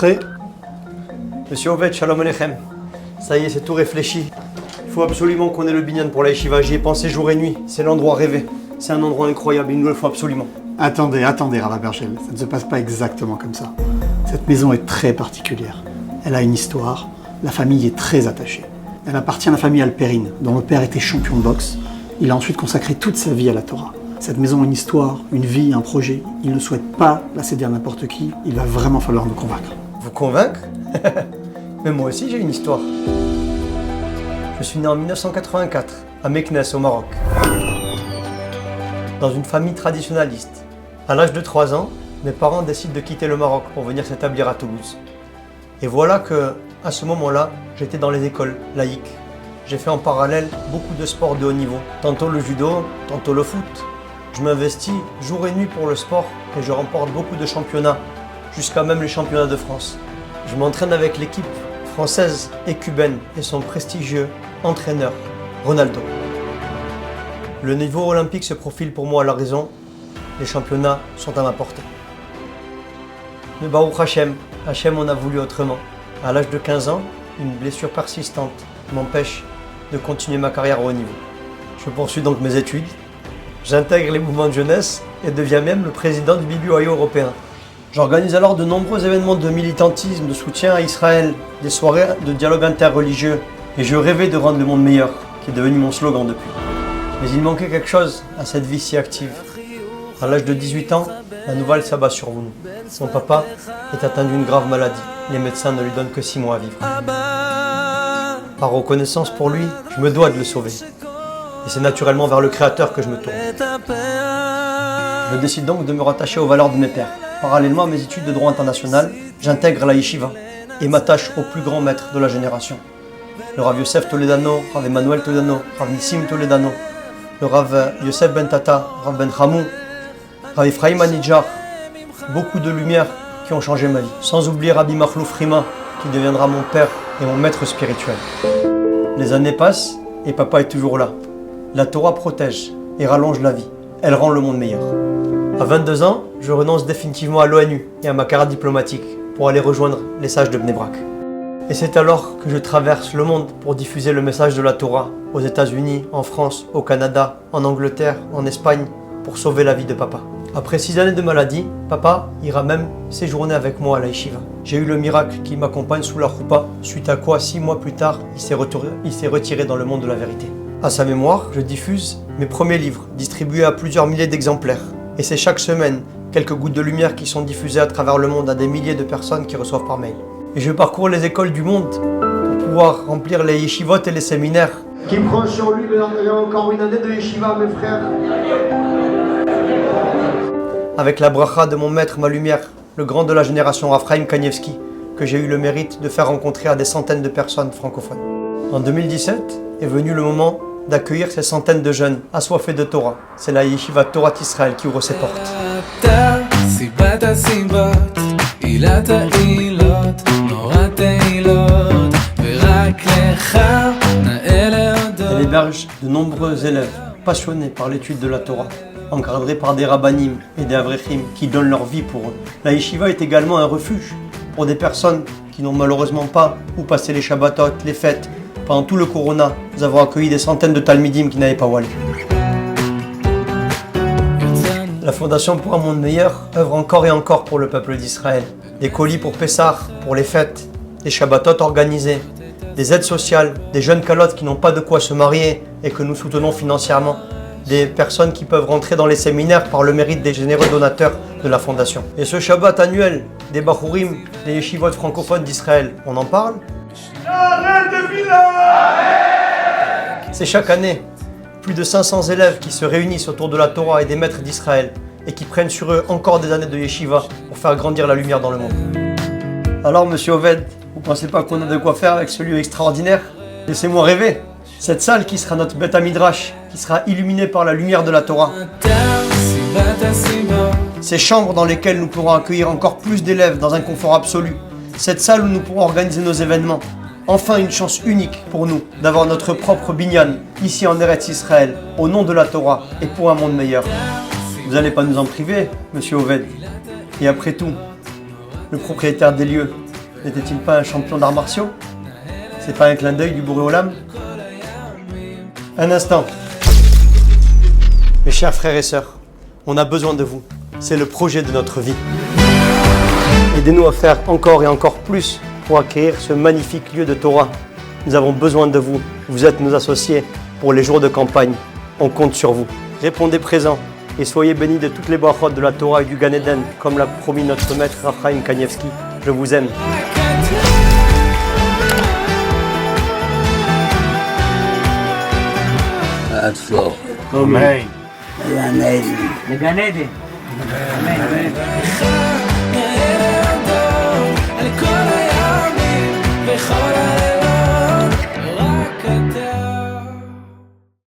Entrez. Monsieur Oved, shalom aleichem. Ça y est, c'est tout réfléchi. Il faut absolument qu'on ait le binyan pour la yeshiva. J'y ai pensé jour et nuit. C'est l'endroit rêvé. C'est un endroit incroyable, il nous le faut absolument. Attendez, Rav Bergel, ça ne se passe pas exactement comme ça. Cette maison est très particulière. Elle a une histoire, la famille est très attachée. Elle appartient à la famille Alperine, dont le père était champion de boxe. Il a ensuite consacré toute sa vie à la Torah. Cette maison a une histoire, une vie, un projet. Il ne souhaite pas la céder à n'importe qui. Il va vraiment falloir nous convaincre. Vous convaincre? Mais moi aussi j'ai une histoire. Je suis né en 1984, à Meknes, au Maroc. Dans une famille traditionnaliste. À l'âge de 3 ans, mes parents décident de quitter le Maroc pour venir s'établir à Toulouse. Et voilà que, à ce moment-là, j'étais dans les écoles laïques. J'ai fait en parallèle beaucoup de sports de haut niveau, tantôt le judo, tantôt le foot. Je m'investis jour et nuit pour le sport et je remporte beaucoup de championnats, jusqu'à même les championnats de France. Je m'entraîne avec l'équipe française et cubaine et son prestigieux entraîneur, Ronaldo. Le niveau olympique se profile pour moi à l'horizon, les championnats sont à ma portée. Mais Baruch Hashem, Hashem en a voulu autrement. À l'âge de 15 ans, une blessure persistante m'empêche de continuer ma carrière au haut niveau. Je poursuis donc mes études, j'intègre les mouvements de jeunesse et deviens même le président du BBOI européen. J'organise alors de nombreux événements de militantisme, de soutien à Israël, des soirées de dialogue interreligieux et je rêvais de rendre le monde meilleur, qui est devenu mon slogan depuis. Mais il manquait quelque chose à cette vie si active. À l'âge de 18 ans, la nouvelle s'abat sur nous. Son papa est atteint d'une grave maladie. Les médecins ne lui donnent que 6 mois à vivre. Par reconnaissance pour lui, je me dois de le sauver. Et c'est naturellement vers le Créateur que je me tourne. Je décide donc de me rattacher aux valeurs de mes pères. Parallèlement à mes études de droit international, j'intègre la yeshiva et m'attache au plus grand maître de la génération. Le Rav Yosef Toledano, Rav Emmanuel Toledano, Rav Nissim Toledano, le Rav Yosef Ben Tata, Rav Ben Hamou, Rav Ephraim Anidjar, beaucoup de lumières qui ont changé ma vie. Sans oublier Rabbi Makhlouf Rima, qui deviendra mon père et mon maître spirituel. Les années passent et papa est toujours là. La Torah protège et rallonge la vie. Elle rend le monde meilleur. À 22 ans, je renonce définitivement à l'ONU et à ma carrière diplomatique pour aller rejoindre les sages de Bnei Brak. Et c'est alors que je traverse le monde pour diffuser le message de la Torah aux États-Unis, en France, au Canada, en Angleterre, en Espagne, pour sauver la vie de papa. Après 6 années de maladie, papa ira même séjourner avec moi à la yeshiva. J'ai eu le miracle qui m'accompagne sous la choupa, suite à quoi 6 mois plus tard, il s'est retiré dans le monde de la vérité. À sa mémoire, je diffuse mes premiers livres, distribués à plusieurs milliers d'exemplaires. Et c'est chaque semaine quelques gouttes de lumière qui sont diffusées à travers le monde à des milliers de personnes qui reçoivent par mail. Et je parcours les écoles du monde pour pouvoir remplir les yeshivot et les séminaires. Qui prend sur lui encore une année de yeshiva, mes frères. Avec la bracha de mon maître, ma lumière, le grand de la génération Raphaïm Kanievski, que j'ai eu le mérite de faire rencontrer à des centaines de personnes francophones. En 2017 est venu le moment d'accueillir ces centaines de jeunes assoiffés de Torah. C'est la Yeshiva Torah Israël qui ouvre ses portes. Elle héberge de nombreux élèves passionnés par l'étude de la Torah, encadrés par des rabbanim et des avrechim qui donnent leur vie pour eux. La Yeshiva est également un refuge pour des personnes qui n'ont malheureusement pas où passer les Shabbatot, les fêtes. Pendant tout le Corona, nous avons accueilli des centaines de Talmidim qui n'avaient pas où aller. La Fondation pour un monde meilleur œuvre encore et encore pour le peuple d'Israël. Des colis pour Pessah, pour les fêtes, des Shabbatot organisés, des aides sociales, des jeunes calottes qui n'ont pas de quoi se marier et que nous soutenons financièrement, des personnes qui peuvent rentrer dans les séminaires par le mérite des généreux donateurs de la Fondation. Et ce Shabbat annuel des Bachurim, des yeshivot francophones d'Israël, on en parle ? C'est chaque année plus de 500 élèves qui se réunissent autour de la Torah et des maîtres d'Israël et qui prennent sur eux encore des années de yeshiva pour faire grandir la lumière dans le monde. Alors monsieur Oved, vous pensez pas qu'on a de quoi faire avec ce lieu extraordinaire? Laissez-moi rêver. Cette salle qui sera notre Beth Midrash, qui sera illuminée par la lumière de la Torah. Ces chambres dans lesquelles nous pourrons accueillir encore plus d'élèves dans un confort absolu. Cette salle où nous pourrons organiser nos événements. Enfin une chance unique pour nous d'avoir notre propre binyan ici en Eretz Israël, au nom de la Torah et pour un monde meilleur. Vous n'allez pas nous en priver, monsieur Oved. Et après tout, le propriétaire des lieux n'était-il pas un champion d'arts martiaux? C'est pas un clin d'œil du bourré au lame? Un instant. Mes chers frères et sœurs, on a besoin de vous. C'est le projet de notre vie. Aidez-nous à faire encore et encore plus pour acquérir ce magnifique lieu de Torah. Nous avons besoin de vous. Vous êtes nos associés pour les jours de campagne. On compte sur vous. Répondez présent et soyez bénis de toutes les brachot de la Torah et du Gan Eden, comme l'a promis notre maître Raphaël Kanievski. Je vous aime. Amen. Le Gan Eden. Amen.